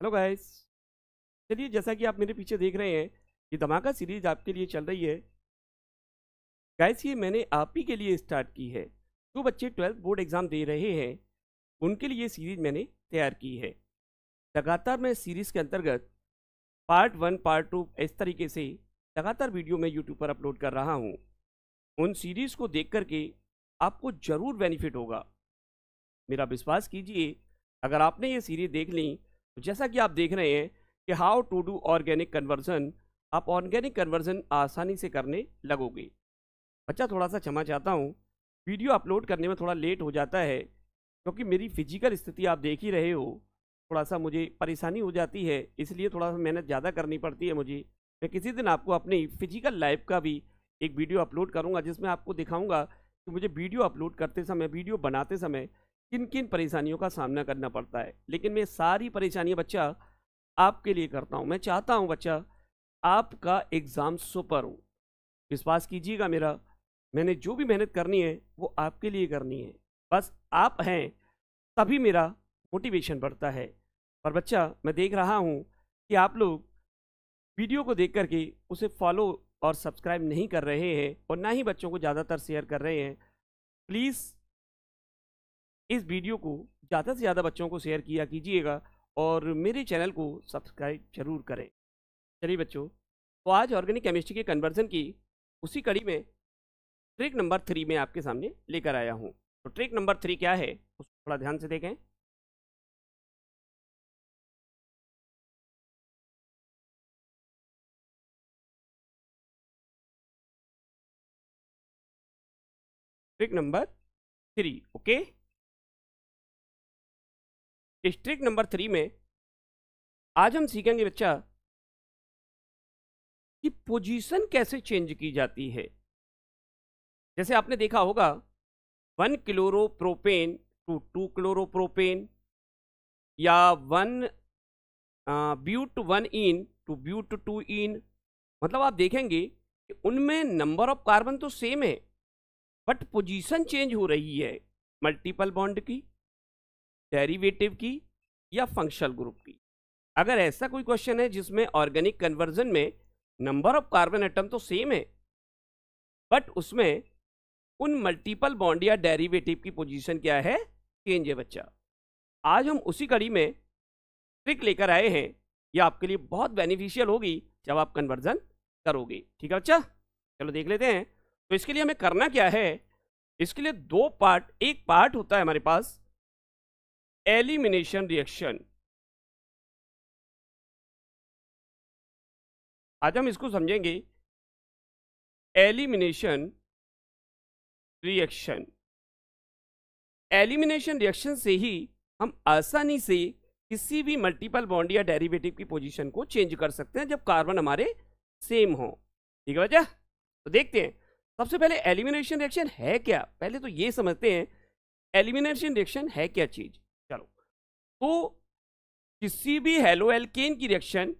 Hello guys. चलिए, जैसा कि आप मेरे पीछे देख रहे हैं, ये धमाका सीरीज आपके लिए चल रही है। गाइस, ये मैंने आप ही के लिए स्टार्ट की है। जो बच्चे 12th बोर्ड एग्जाम दे रहे हैं, उनके लिए ये सीरीज मैंने तैयार की है। लगातार मैं सीरीज के अंतर्गत पार्ट 1 पार्ट 2 इस तरीके से लगातार वीडियो मैं यूट्यूब पर अपलोड कर रहा हूँ। उन सीरीज को देख करके आपको जरूर बेनिफिट होगा, मेरा विश्वास कीजिए। अगर आपने ये सीरीज देख ली, तो जैसा कि आप देख रहे हैं कि how to do organic conversion, आप ऑर्गेनिक कन्वर्जन आसानी से करने लगोगे। बच्चा, थोड़ा सा क्षमा चाहता हूँ, वीडियो अपलोड करने में थोड़ा लेट हो जाता है, क्योंकि मेरी फिजिकल स्थिति आप देख ही रहे हो। थोड़ा सा मुझे परेशानी हो जाती है, इसलिए थोड़ा सा मेहनत ज़्यादा करनी पड़ती है मुझे। मैं किसी दिन आपको अपनी फिजिकल लाइफ का भी एक वीडियो अपलोड करूँगा, जिसमें आपको दिखाऊँगा कि मुझे वीडियो अपलोड करते समय, वीडियो बनाते समय किन किन परेशानियों का सामना करना पड़ता है। लेकिन मैं सारी परेशानियां बच्चा आपके लिए करता हूं। मैं चाहता हूं बच्चा, आपका एग्ज़ाम सुपर हो। विश्वास कीजिएगा मेरा, मैंने जो भी मेहनत करनी है वो आपके लिए करनी है। बस आप हैं तभी मेरा मोटिवेशन बढ़ता है। पर बच्चा, मैं देख रहा हूं कि आप लोग वीडियो को देख करके उसे फॉलो और सब्सक्राइब नहीं कर रहे हैं, और ना ही बच्चों को ज़्यादातर शेयर कर रहे हैं। प्लीज़ इस वीडियो को ज़्यादा से ज़्यादा बच्चों को शेयर किया कीजिएगा, और मेरे चैनल को सब्सक्राइब जरूर करें। चलिए बच्चों, तो आज ऑर्गेनिक केमिस्ट्री के कन्वर्जन की उसी कड़ी में ट्रिक नंबर 3 में आपके सामने लेकर आया हूँ। तो ट्रिक नंबर 3 क्या है, उसको थोड़ा ध्यान से देखें। Trick number 3, okay. इस ट्रिक नंबर 3 में आज हम सीखेंगे बच्चा कि पोजीशन कैसे चेंज की जाती है। जैसे आपने देखा होगा, 1 क्लोरोप्रोपेन टू 2 क्लोरोप्रोपेन, या 1 ब्यूट 1 इन टू ब्यूट 2 इन। मतलब आप देखेंगे कि उनमें नंबर ऑफ कार्बन तो सेम है, बट पोजीशन चेंज हो रही है मल्टीपल बॉन्ड की, डेरिवेटिव की, या फंक्शनल ग्रुप की। अगर ऐसा कोई क्वेश्चन है जिसमें ऑर्गेनिक कन्वर्जन में नंबर ऑफ कार्बन एटम तो सेम है, बट उसमें उन मल्टीपल बॉन्ड या डेरिवेटिव की पोजीशन क्या है, चेंज है बच्चा। आज हम उसी कड़ी में ट्रिक लेकर आए हैं। यह आपके लिए बहुत बेनिफिशियल होगी जब आप कन्वर्जन करोगे। ठीक है बच्चा, चलो देख लेते हैं। तो इसके लिए हमें करना क्या है, इसके लिए दो पार्ट, एक पार्ट होता है हमारे पास एलिमिनेशन रिएक्शन। आज हम इसको समझेंगे एलिमिनेशन रिएक्शन। एलिमिनेशन रिएक्शन से ही हम आसानी से किसी भी मल्टीपल बॉन्ड या डेरिवेटिव की पोजीशन को चेंज कर सकते हैं जब कार्बन हमारे सेम हो। ठीक है बच्चा, तो देखते हैं। सबसे पहले एलिमिनेशन रिएक्शन है क्या, पहले तो ये समझते हैं एलिमिनेशन रिएक्शन है क्या चीज। चलो, तो किसी भी हेलो एल्केन की रिएक्शन,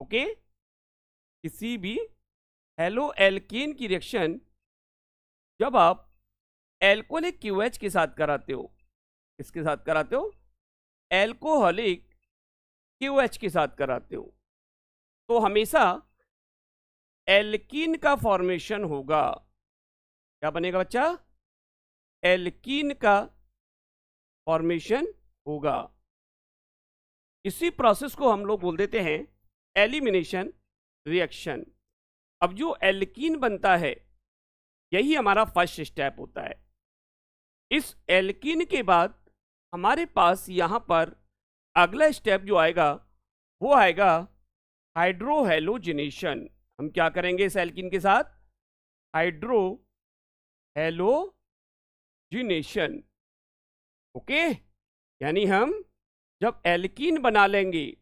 ओके, किसी भी हेलो एल्केन की रिएक्शन जब आप एल्कोहलिक क्यूएच के साथ कराते हो, किसके साथ कराते हो, एल्कोहलिक क्यूएच के साथ कराते हो, तो हमेशा एल्कीन का फॉर्मेशन होगा। क्या बनेगा बच्चा, एल्कीन का फॉर्मेशन होगा। इसी प्रोसेस को हम लोग बोल देते हैं एलिमिनेशन रिएक्शन। अब जो एल्कीन बनता है, यही हमारा फर्स्ट स्टेप होता है। इस एल्कीन के बाद हमारे पास यहां पर अगला स्टेप जो आएगा, वो आएगा हाइड्रोहेलोजिनेशन। हम क्या करेंगे इस एल्कीन के साथ, हाइड्रोहेलोजिनेशन। ओके, यानी हम जब एल्कीन बना लेंगे,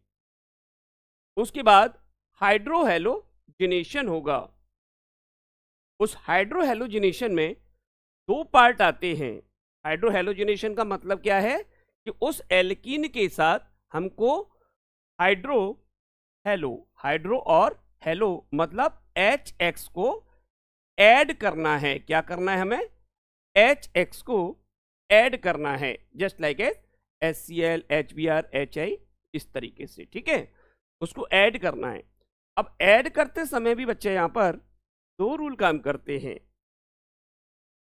उसके बाद हाइड्रोहेलोजिनेशन होगा। उस हाइड्रोहेलोजिनेशन में दो पार्ट आते हैं। हाइड्रोहेलोजिनेशन का मतलब क्या है कि उस एल्कीन के साथ हमको हाइड्रो और हेलो मतलब HX को ऐड करना है। क्या करना है हमें, HX को ऐड करना है, just like HCl, HBr, HI इस तरीके से, ठीक है। उसको ऐड करना है। अब ऐड करते समय भी बच्चे यहां पर दो रूल काम करते हैं।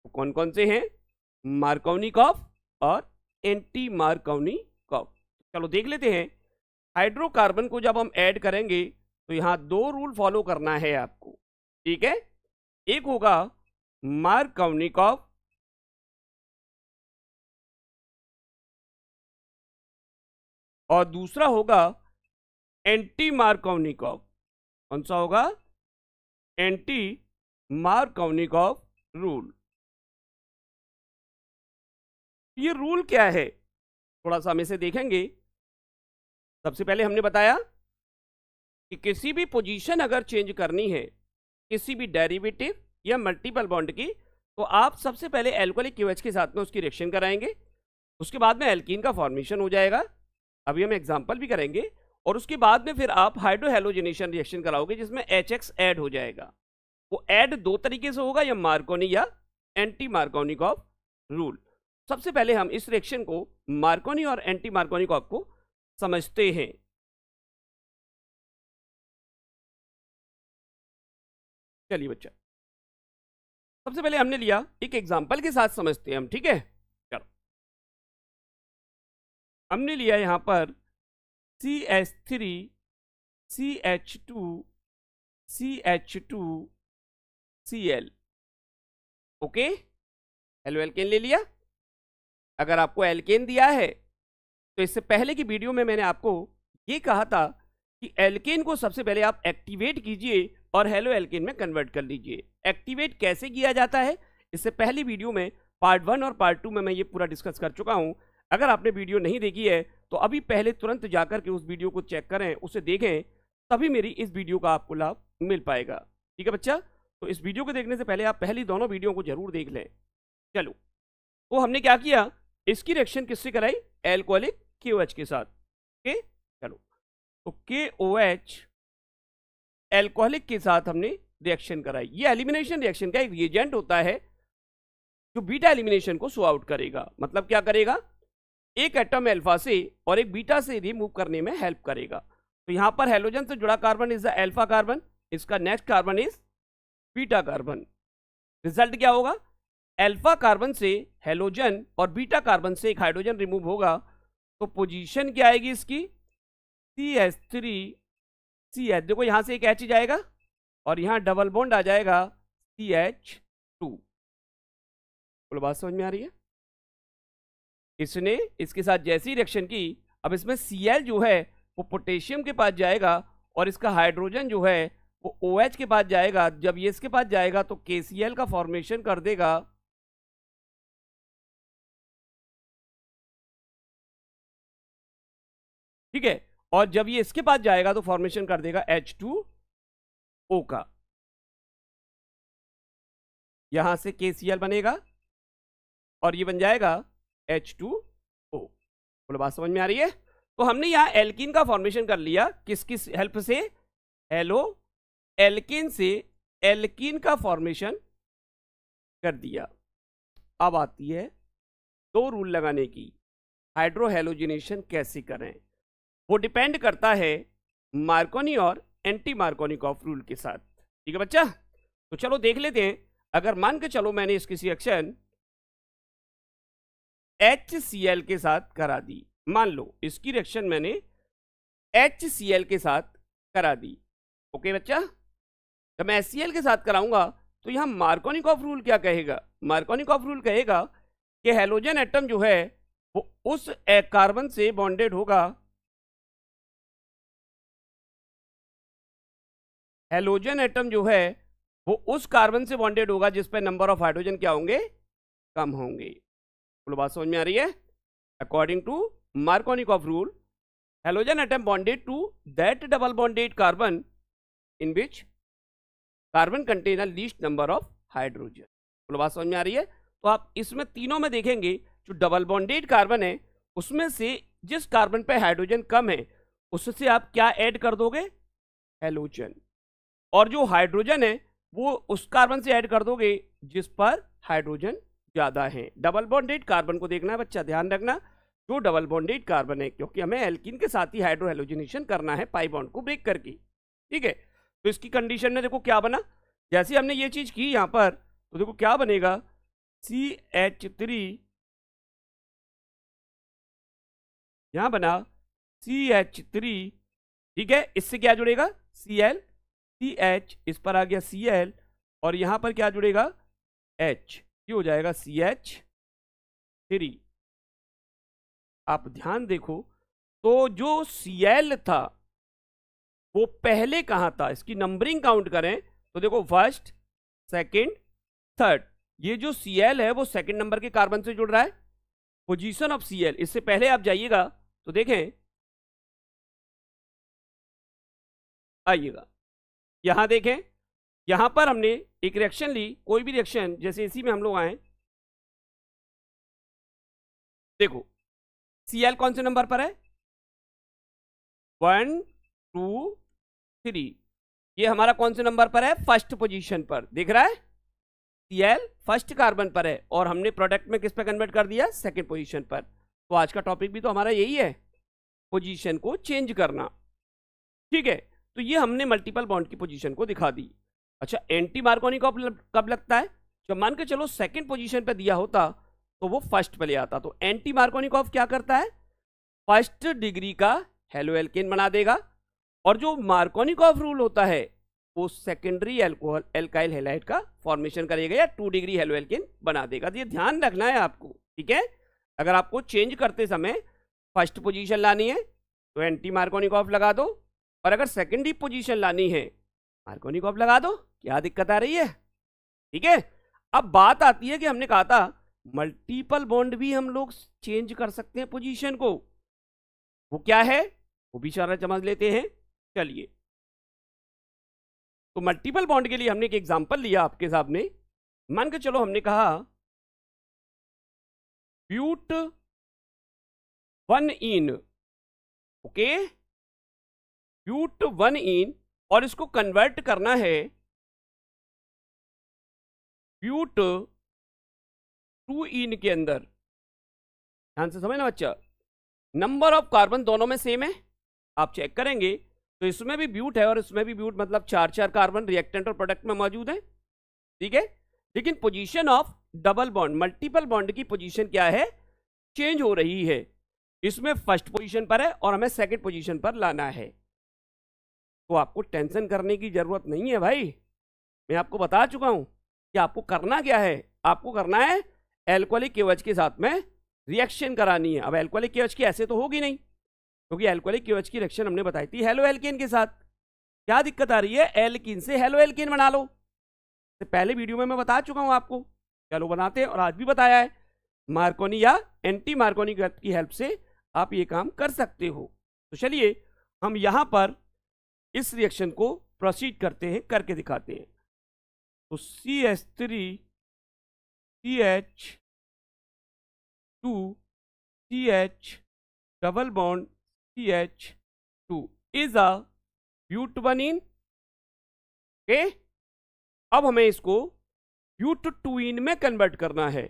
तो कौन कौन से हैं? मार्कोवनिकॉफ और एंटी मार्कोवनिकॉफ। चलो देख लेते हैं। हाइड्रोकार्बन को जब हम ऐड करेंगे तो यहां दो रूल फॉलो करना है आपको, ठीक है। एक होगा मार्कोवनिकॉफ और दूसरा होगा एंटी मार्कोवनिकॉफ। कौन सा होगा? Anti Markovnikov rule. ये रूल क्या है, थोड़ा सा हम इसे देखेंगे। सबसे पहले हमने बताया कि किसी भी पोजीशन अगर चेंज करनी है किसी भी डेरिवेटिव या मल्टीपल बॉन्ड की, तो आप सबसे पहले एल्कोहलिक क्यूएच के साथ में उसकी रिएक्शन कराएंगे। उसके बाद में एल्कीन का फॉर्मेशन हो जाएगा, अभी हम एग्जांपल भी करेंगे। और उसके बाद में फिर आप हाइड्रोहेलोजिनेशन रिएक्शन कराओगे जिसमें HX ऐड हो जाएगा। वो ऐड दो तरीके से होगा, या मार्कोनी या एंटी मार्कोनिकॉफ रूल। सबसे पहले हम इस रिएक्शन को मार्कोनी और एंटी मार्कोनिकॉफ को समझते हैं। चलिए बच्चा, सबसे पहले हमने लिया एक एग्जांपल के साथ समझते हैं हम, ठीक है। चलो, हमने लिया यहां पर CH3 CH2 CH2 Cl, okay. Halo alkane ले लिया। अगर आपको एल्केन दिया है तो इससे पहले की वीडियो में मैंने आपको ये कहा था कि एल्केन को सबसे पहले आप एक्टिवेट कीजिए और हेलो एल्केन में कन्वर्ट कर लीजिए। एक्टिवेट कैसे किया जाता है, इससे पहली वीडियो में पार्ट 1 और पार्ट 2 में मैं ये पूरा डिस्कस कर चुका हूं। अगर आपने वीडियो नहीं देखी है तो अभी पहले तुरंत जाकर के उस वीडियो को चेक करें, उसे देखें, तभी मेरी इस वीडियो का आपको लाभ मिल पाएगा, ठीक है बच्चा। तो इस वीडियो को देखने से पहले आप पहली दोनों वीडियो को जरूर देख लें। चलो, तो हमने क्या किया, इसकी रिएक्शन किससे कराई? एल्कोहलिक KOH के साथ, ओके। चलो, तो KOH एल्कोहलिक के साथ हमने रिएक्शन कराई। ये एलिमिनेशन रिएक्शन का एक रिएजेंट होता है जो बीटा एलिमिनेशन को शो आउट करेगा। मतलब क्या करेगा? एक एटम अल्फा से और एक बीटा से रिमूव करने में हेल्प करेगा। तो यहां पर हेलोजन से जुड़ा carbon is the alpha carbon, इसका next carbon is beta carbon. Result क्या होगा? अल्फा कार्बन से हेलोजन और बीटा कार्बन से एक हाइड्रोजन रिमूव होगा, तो पोजीशन क्या आएगी इसकी? CH3 CH, देखो यहां से एक H जाएगा और यहां डबल बॉन्ड आ जाएगा CH2। बोलो, बात समझ में आ रही है? इसने इसके साथ जैसी रिएक्शन की, अब इसमें Cl जो है वो पोटेशियम के पास जाएगा और इसका हाइड्रोजन जो है वो OH के पास जाएगा। जब ये इसके पास जाएगा तो KCl का फॉर्मेशन कर देगा, ठीक है। और जब ये इसके पास जाएगा तो फॉर्मेशन कर देगा H2O का। यहां से KCl बनेगा और ये बन जाएगा H2O। बोलो, बात समझ में आ रही है? तो हमने यहां एल्कीन का फॉर्मेशन कर लिया, किसकी हेल्प से? हेलो एल्कीन से एल्कीन का फॉर्मेशन कर दिया। अब आती है दो रूल लगाने की, हाइड्रोहेलोजिनेशन कैसे करें। वो डिपेंड करता है मार्कोनी और एंटी मार्कोनिकॉफ रूल के साथ, ठीक है बच्चा। तो चलो देख लेते हैं। अगर मान के चलो मैंने इसकी रिएक्शन HCl के साथ करा दी, मान लो इसकी रिएक्शन मैंने HCl के साथ करा दी, ओके बच्चा। जब मैं HCl के साथ कराऊंगा तो यहां मार्कोनिकॉफ रूल क्या कहेगा? मार्कोनिकॉफ रूल कहेगा कि हेलोजन एटम जो है वो उस कार्बन से बॉन्डेड होगा, हेलोजन एटम जो है वो उस कार्बन से बॉन्डेड होगा जिस पे नंबर ऑफ हाइड्रोजन क्या होंगे? कम होंगे। बोलो, बात समझ में आ रही है? According to Markovnikov rule, halogen atom bonded to that double bonded carbon in which carbon contain a least number of hydrogen. बोलो, बात समझ में आ रही है? तो आप इसमें तीनों में देखेंगे, जो डबल बॉन्डेड कार्बन है उसमें से जिस कार्बन पे हाइड्रोजन कम है उससे आप क्या ऐड कर दोगे? हेलोजन। और जो हाइड्रोजन है वो उस कार्बन से ऐड कर दोगे जिस पर हाइड्रोजन ज्यादा है। डबल बॉन्डेड कार्बन को देखना है बच्चा, ध्यान रखना। जो डबल बॉन्डेड कार्बन है, क्योंकि हमें एल्कीन के साथ ही हाइड्रो हैलोजिनेशन करना है पाई बॉन्ड को ब्रेक करके, ठीक है। तो इसकी कंडीशन में देखो क्या बना, जैसे हमने ये चीज की यहां पर, तो देखो क्या बनेगा, CH3 यहां बना CH3, ठीक है। इससे क्या जुड़ेगा, Cl, CH, इस पर आ गया Cl, और यहां पर क्या जुड़ेगा, H, ये हो जाएगा CH3। आप ध्यान देखो, तो जो Cl था वो पहले कहां था, इसकी नंबरिंग काउंट करें तो देखो फर्स्ट, सेकंड, थर्ड, ये जो Cl है वो सेकंड नंबर के कार्बन से जुड़ रहा है, पोजीशन ऑफ Cl। इससे पहले आप जाइएगा तो देखें, आइएगा यहां देखें, यहां पर हमने एक रिएक्शन ली, कोई भी रिएक्शन, जैसे इसी में हम लोग आए, देखो Cl कौन से नंबर पर है, 1 2 3, ये हमारा कौन से नंबर पर है, फर्स्ट पोजीशन पर, दिख रहा है, Cl फर्स्ट कार्बन पर है, और हमने प्रोडक्ट में किस पे कन्वर्ट कर दिया, सेकंड पोजीशन पर। तो आज का टॉपिक भी तो हमारा यही है, पोजीशन को चेंज करना, ठीक है। तो ये हमने मल्टीपल बॉन्ड की पोजीशन को दिखा दी। अच्छा, एंटी मार्कोनी कब लगता है, जब मान के चलो सेकंड पोजीशन पे दिया होता तो वो फर्स्ट पे ले आता। तो एंटी मार्कोनिकॉफ क्या करता है, फर्स्ट डिग्री का हेलो एल्केन बना देगा, और जो मार्कोनिकॉफ रूल होता है वो सेकेंडरी एल्कोहल एल्काइल हैलाइड का फॉर्मेशन करेगा या 2 डिग्री हेलो एल्केन बना देगा। तो ये ध्यान रखना है आपको, ठीक है। अगर आपको चेंज करते समय फर्स्ट पोजीशन लानी है तो एंटी मार्कोनिकॉफ लगा दो, और अगर सेकेंडरी पोजीशन लानी है मार्कोनिकॉफ लगा दो। क्या दिक्कत आ रही है, ठीक है। अब बात आती है कि हमने कहा था मल्टीपल बॉन्ड भी हम लोग चेंज कर सकते हैं पोजीशन को, वो क्या है वो भी सारा समझ लेते हैं, चलिए। तो मल्टीपल बॉन्ड के लिए हमने एक एग्जांपल लिया आपके सामने, मान के चलो हमने कहा ब्यूट 1 इन, ओके, ब्यूट 1 इन, और इसको कन्वर्ट करना है ब्यूट 2 इन के अंदर। ध्यान से समझना बच्चा, नंबर ऑफ कार्बन दोनों में सेम है, आप चेक करेंगे तो इसमें भी ब्यूट है और इसमें भी ब्यूट, मतलब 4 कार्बन रिएक्टेंट और प्रोडक्ट में मौजूद है, ठीक है। लेकिन position of double bond, multiple bond की पोजीशन क्या है, चेंज हो रही है। इसमें फर्स्ट पोजीशन पर है और हमें सेकंड पोजीशन पर लाना है। तो आपको टेंशन करने की जरूरत नहीं है भाई, मैं आपको बता चुका हूं कि आपको करना क्या है, आपको करना है एल्कोहलिक KOH के साथ में रिएक्शन करानी है। अब एल्कोहलिक KOH की ऐसे तो होगी नहीं, क्योंकि एल्कोहलिक KOH की रिएक्शन हमने बताई थी हेलो एल्केन के साथ। क्या दिक्कत आ रही है, एल्कीन से हेलो एल्केन बना लो, तो पहले वीडियो में मैं बता चुका हूं आपको, चलो बनाते हैं, और आज भी बताया है, मार्कोनी या एंटी मार्कोनी की हेल्प से आप ये काम कर सकते हो। तो चलिए हम यहां पर इस रिएक्शन को प्रोसीड करते हैं, करके दिखाते हैं। तो CH3 CH2 CH double bond CH2 is a but 1 ene, okay. अब हमें इसको ब्यूट 2 इन में कन्वर्ट करना है,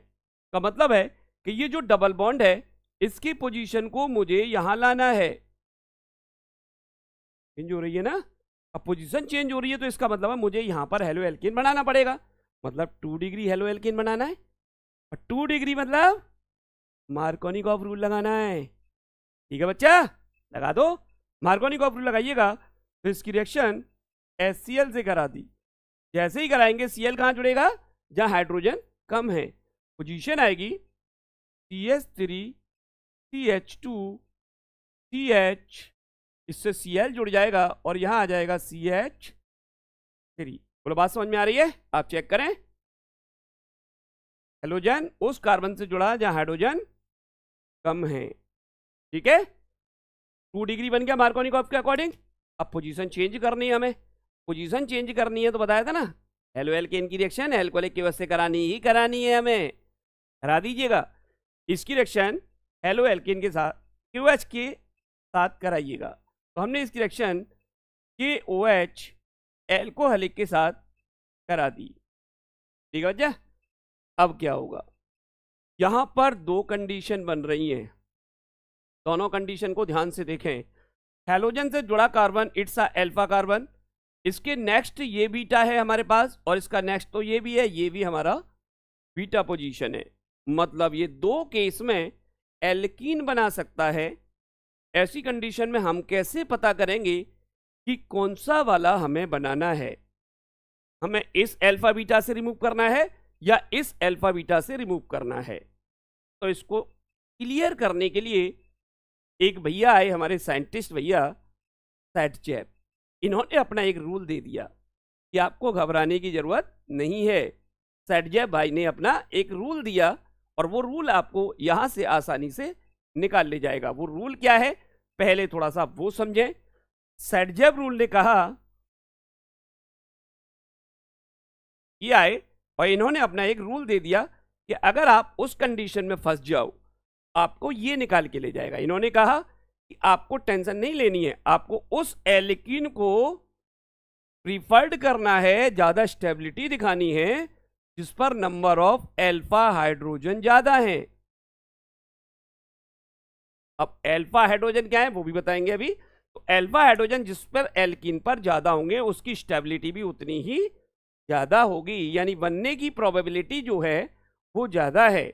का मतलब है कि ये जो डबल बॉन्ड है इसकी पोजीशन को मुझे यहां लाना है। चेंज हो रही है ना, अब पोजीशन चेंज हो रही है तो इसका मतलब है मुझे यहां पर हेलो एल्केन बनाना पड़ेगा, मतलब 2 डिग्री हेलो एल्केन बनाना है, और 2 डिग्री मतलब मार्कोनिकॉफ रूल लगाना है, ठीक है बच्चा, लगा दो। मार्कोनिकॉफ रूल लगाइएगा तो इसकी रिएक्शन HCl से करा दी, जैसे ही कराएंगे Cl कहां जुड़ेगा, जहां हाइड्रोजन कम है, पोजीशन आएगी CH3 CH2 CH, इससे Cl जुड़ जाएगा और यहां आ जाएगा CH3। बोलो बात समझ में आ रही है, आप चेक करें, हेलोजन उस कार्बन से जुड़ा जहां हाइड्रोजन कम है, ठीक है। 2 डिग्री बन गया मार्कोनिकॉफ के अकॉर्डिंग। अब पोजीशन चेंज करनी है, हमें पोजीशन चेंज करनी है, तो बताया था ना हेलो एल्केन की रिएक्शन एल्कोहलिक KOH से करानी ही करानी है, हमें करा दीजिएगा। इसकी रिएक्शन हेलो एल्केन के साथ KOH के साथ कराइएगा। तो हमने इसकी रिएक्शन KOH एल्कोहलिक के साथ करा दी, ठीक है बच्चा। अब क्या होगा, यहां पर 2 कंडीशन बन रही हैं, दोनों कंडीशन को ध्यान से देखें। हैलोजन से जुड़ा carbon it's a alpha carbon, इसके नेक्स्ट ये बीटा है हमारे पास, और इसका नेक्स्ट तो ये भी है, ये भी हमारा बीटा पोजीशन है। मतलब ये दो केस में एल्कीन बना सकता है। ऐसी कंडीशन में हम कैसे पता करेंगे कि कौन सा वाला हमें बनाना है? हमें इस अल्फा बीटा से रिमूव करना है या इस अल्फा बीटा से रिमूव करना है? तो इसको क्लियर करने के लिए एक भैया आए, हमारे साइंटिस्ट भैया सैटजैब, इन्होंने अपना एक रूल दे दिया कि आपको घबराने की जरूरत नहीं है। सैटजैब भाई ने अपना एक रूल दिया और वो रूल आपको यहां से आसानी से निकाल ले जाएगा। वो रूल क्या है, पहले थोड़ा सा वो समझें। सैटजैब रूल ने कहा, ये आए और इन्होंने अपना एक रूल दे दिया कि अगर आप उस कंडीशन में फंस जाओ, आपको ये निकाल के ले जाएगा। इन्होंने कहा कि आपको टेंशन नहीं लेनी है, आपको उस एल्कीन को प्रीफर्ड करना है, ज्यादा स्टेबिलिटी दिखानी है, जिस पर नंबर ऑफ अल्फा हाइड्रोजन ज्यादा है। अब अल्फा हाइड्रोजन क्या है वो भी बताएंगे अभी। तो अल्फा हाइड्रोजन जिस पर एल्कीन पर ज्यादा होंगे उसकी स्टेबिलिटी भी उतनी ही ज्यादा होगी, यानी बनने की प्रोबेबिलिटी जो है वो ज्यादा है।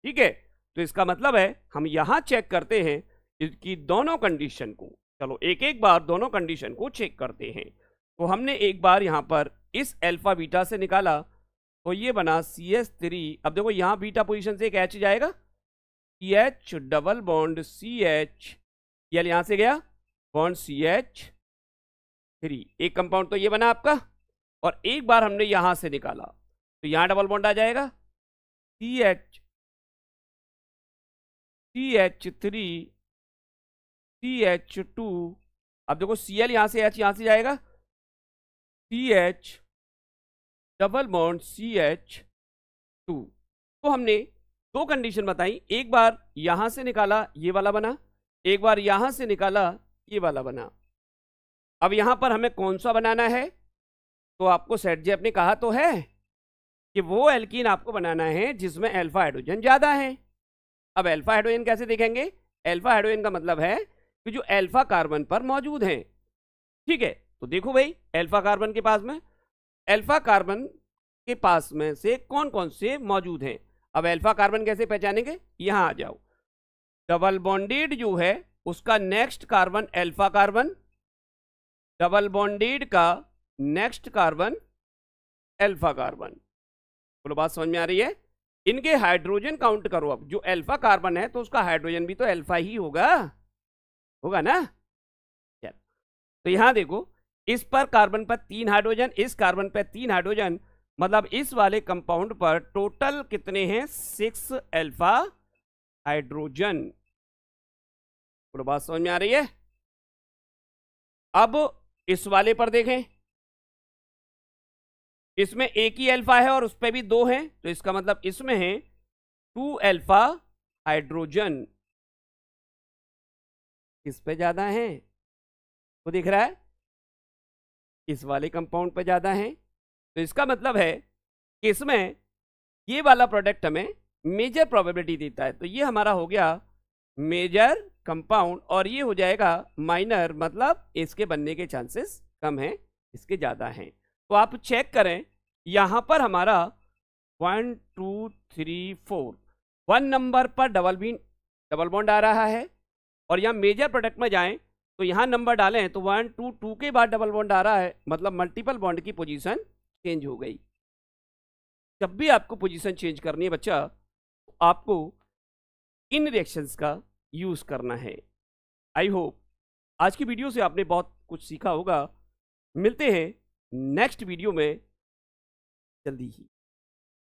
ठीक है, तो इसका मतलब है हम यहां चेक करते हैं इसकी दोनों कंडीशन को। चलो एक एक बार दोनों कंडीशन को चेक करते हैं। तो हमने एक बार यहां पर इस अल्फा बीटा से निकाला तो ये बना CH3। अब देखो यहां बीटा पोजीशन से एक H जाएगा, CH डबल बॉन्ड CH, ये यहां से गया बॉन्ड CH3, एक कंपाउंड तो ये बना आपका। और एक बार हमने यहां से निकाला तो यहां डबल बॉन्ड आ जाएगा CH3 CH2। अब देखो Cl यहां से H यहां से जाएगा, CH डबल बॉन्ड CH2। तो हमने दो कंडीशन बताई, एक बार यहां से निकाला ये वाला बना, एक बार यहां से निकाला ये वाला बना। अब यहां पर हमें कौन सा बनाना है? तो आपको सैटजैब ने कहा तो है कि वो एल्कीन आपको बनाना है जिसमें अल्फा हाइड्रोजन ज्यादा है। अब अल्फा हाइड्रोजन कैसे देखेंगे? अल्फा हाइड्रोजन का मतलब है कि जो अल्फा कार्बन पर मौजूद हैं। ठीक है, तो देखो भाई अल्फा कार्बन के पास में, अल्फा कार्बन के पास में से कौन कौन से मौजूद हैं। अब अल्फा कार्बन कैसे पहचानेंगे? यहां आ जाओ, डबल बॉन्डेड जो है उसका next carbon alpha carbon, double bonded का नेक्स्ट कार्बन अल्फा कार्बन। बोलो बात समझ में आ रही है? इनके हाइड्रोजन काउंट करो। अब जो अल्फा कार्बन है तो उसका हाइड्रोजन भी तो अल्फा ही होगा, होगा ना? चल, तो यहां देखो इस पर कार्बन पर 3 हाइड्रोजन, इस कार्बन पर 3 हाइड्रोजन, मतलब इस वाले कंपाउंड पर टोटल कितने हैं? 6 अल्फा हाइड्रोजन। बोलो बात समझ में आ रही है? अब इस वाले पर देखें, इसमें एक ही अल्फा है और उस पर भी 2 हैं, तो इसका मतलब इसमें है 2 अल्फा हाइड्रोजन। किस पे ज्यादा है वो दिख रहा है? इस वाले कंपाउंड पे ज्यादा है। तो इसका मतलब है कि इसमें ये वाला प्रोडक्ट हमें मेजर प्रोबेबिलिटी देता है। तो ये हमारा हो गया मेजर कंपाउंड और ये हो जाएगा माइनर, मतलब इसके बनने के चांसेस कम हैं, इसके ज्यादा हैं। तो आप चेक करें, यहां पर हमारा 1 2 3 4 1 नंबर पर डबल बॉन्ड आ रहा है, और यहाँ मेजर प्रोडक्ट में जाएं तो यहाँ नंबर डालें तो 1 2 2 के बाद डबल बॉन्ड आ रहा है, मतलब मल्टीपल बॉन्ड की पोजीशन चेंज हो गई। जब भी आपको पोजीशन चेंज करनी है बच्चा, तो आपको इन रिएक्शंस का यूज करना है। आई होप आज की वीडियो से आपने बहुत कुछ सीखा होगा। मिलते हैं नेक्स्ट वीडियो में जल्दी ही।